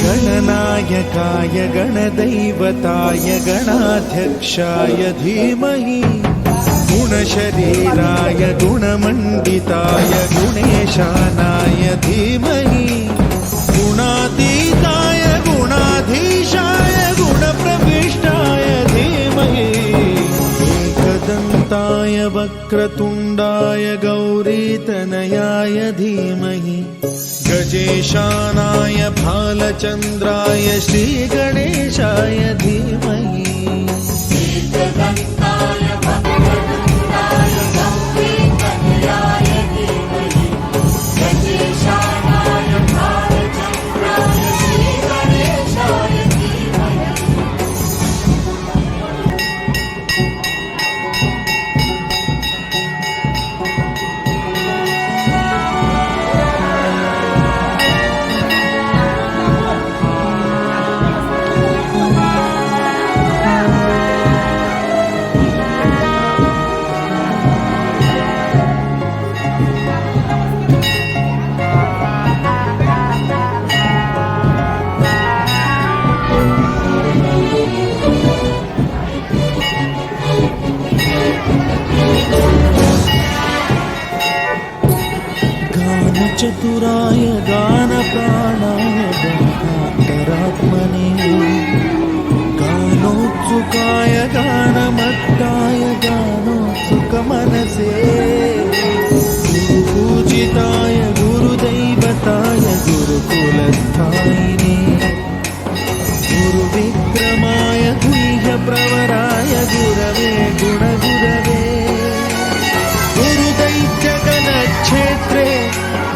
गणनायकाय गणदैवताय गणाध्यक्षाय धीमहि गुणशरीराय गुणमण्डिताय गुणेशानाय धीमहि गुणातीताय गुणाधीशाय गुणप्रविष्टाय धीमहि एकदन्ताय वक्रतुण्डाय गौरीतनयाय धीमहि गजेशानाय भालचन्द्राय श्रीगणेशाय धीमहि चतुराय गानप्राणाय गानान्तरात्मने गानोत्सुकाय गानमत्ताय गानोत्सुकमनसे गुरुपूजिताय गुरुदैवताय गुरुकुलस्थायिने गुरुविक्रमाय गुह्यप्रवराय गुरवे गुणगुरवे गुरुदैत्यगणक्षेत्रे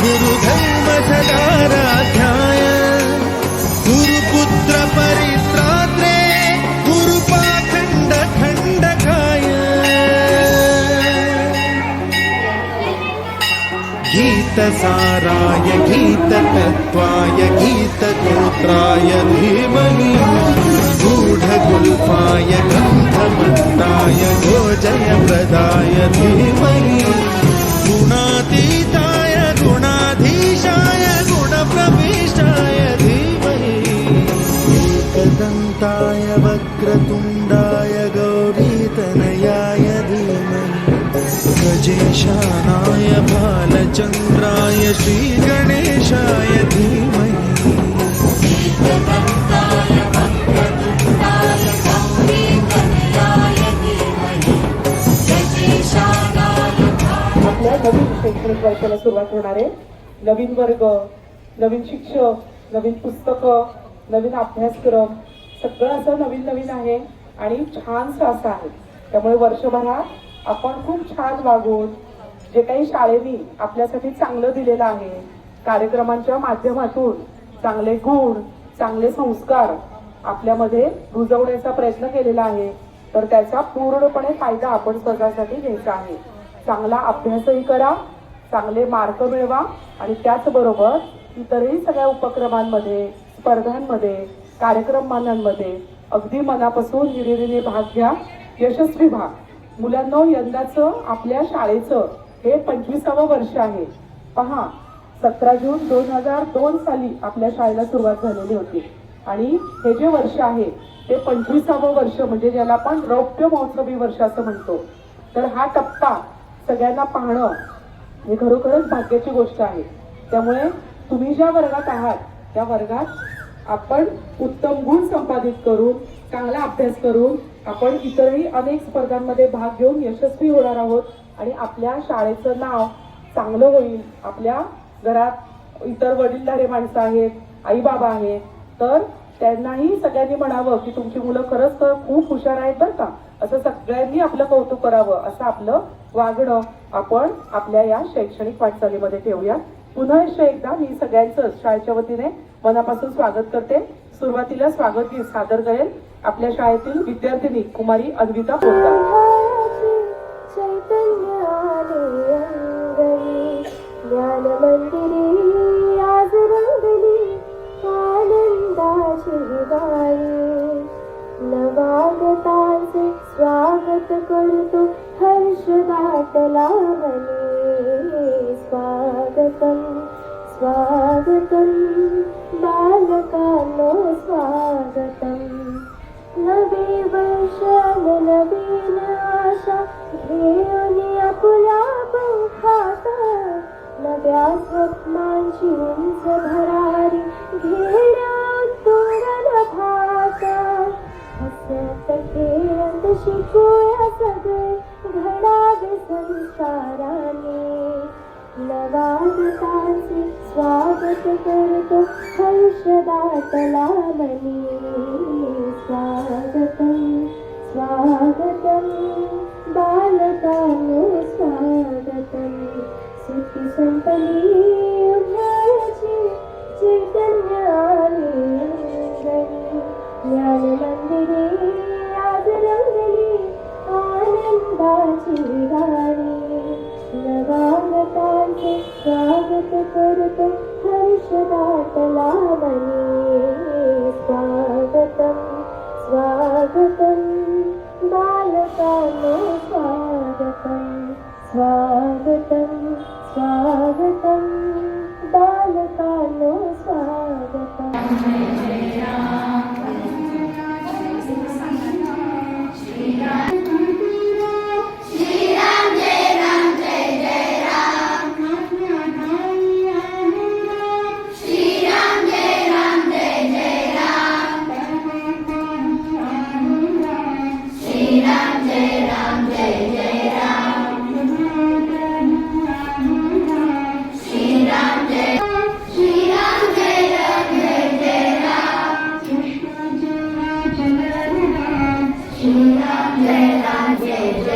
गुरुधर्मसदाराध्याय गुरुपुत्र परित्रात्रे गुरुपाखण्डखण्डकाय गीतसाराय गीततत्त्वाय गीतगोत्राय धीमहि गूढगुल्फाय गन्धमत्ताय गोजयप्रदाय धीमहि गुणातीताय गुणाधीशाय गुणप्रविष्टाय धीमहि एकदन्ताय वक्रतुण्डाय गौरीतनयाय धीमहि गजेशानाय भालचन्द्राय श्रीगणेशाय धीमहि नवीन शैक्षणिक वर्षाला सुरुवात होणार आहे. नवीन वर्ग, नवीन शिक्षक, नवीन पुस्तकं, नवीन अभ्यासक्रम, सगळं असं नवीन नवीन आहे आणि छानसं असं आहे. त्यामुळे वर्षभरात आपण खूप छान वागून जे काही शाळेने आपल्यासाठी चांगलं दिलेलं आहे, कार्यक्रमांच्या माध्यमातून चांगले गुण, चांगले संस्कार आपल्यामध्ये रुजवण्याचा प्रयत्न केलेला आहे, तर त्याचा पूर्णपणे फायदा आपण स्वतःसाठी घ्यायचा आहे. चांगला अभ्यासही करा, चांगले मार्क मिळवा आणि त्याचबरोबर इतरही सगळ्या उपक्रमांमध्ये, स्पर्धांमध्ये, कार्यक्रमांमध्ये अगदी मनापासून हिरिरीने भाग घ्या, यशस्वी व्हा. मुलांनो, यंदाचं आपल्या शाळेचं हे 25वे वर्ष आहे. पहा, 17 जून 2002 साली आपल्या शाळेला सुरुवात झालेली होती आणि हे जे वर्ष आहे ते 25वे वर्ष, म्हणजे ज्याला आपण रौप्य महोत्सवी वर्ष असं म्हणतो. तर हा टप्पा सगळ्यांना पाहणं ही खरोखरच भाग्याची गोष्ट आहे. त्यामुळे तुम्ही ज्या वर्गात आहात त्या वर्गात आपण उत्तम गुण संपादित करून चांगला अभ्यास करून आपण इतरही अनेक स्पर्धांमध्ये भाग घेऊन यशस्वी होणार आहोत आणि आपल्या शाळेचं नाव चांगलं होईल. आपल्या घरात इतर वडीलधारे माणसं आहेत, आई बाबा आहेत, तर त्यांनाही सगळ्यांनी म्हणावं की तुमची मुलं खरंच तर खूप हुशार आहेत बरं का, असं सगळ्यांनी आपलं कौतुक करावं, असं आपलं वागणं आपण आपल्या या शैक्षणिक वाटचालीमध्ये ठेवूया. पुन्हा एकदा मी सगळ्यांचं शाळेच्या वतीने मनापासून स्वागत करते. सुरुवातीला स्वागत गीत सादर करेल आपल्या शाळेतील विद्यार्थिनी कुमारी अन्विता पोद्दार. चैतन्य आले अंगणी ज्ञान मंदिरी आज रंगली आनंदाची गाणी नवागतांचे स्वागत करतो हर्ष दाटला मनी स्वागतम स्वागतम बालकांनो स्वागतम नवे वर्ष नवीन आशा घेऊन आपुल्या पंखात नव्या स्वप्नांची उंच भरारी घेण्यात तोरण भात हसत खेळत शिकूया सगळे घडावे संस्काराने नवागतांचे स्वागत करतो हर्ष दाटला मनी स्वागतम स्वागतम बालकांनो स्वागतम सुखी संपली उन्हाळ्याची चैतन्य आले अंगणी ज्ञान मंदिरे आज रंगली आनंदाची गाणी नवागतांचे स्वागत करतो हर्ष दाटला मनी स्वागतम स्वागतम बालकांनो स्वागतम स्वागतम स्वागतम बालकांनो स्वागतम. Jai Ram, Jai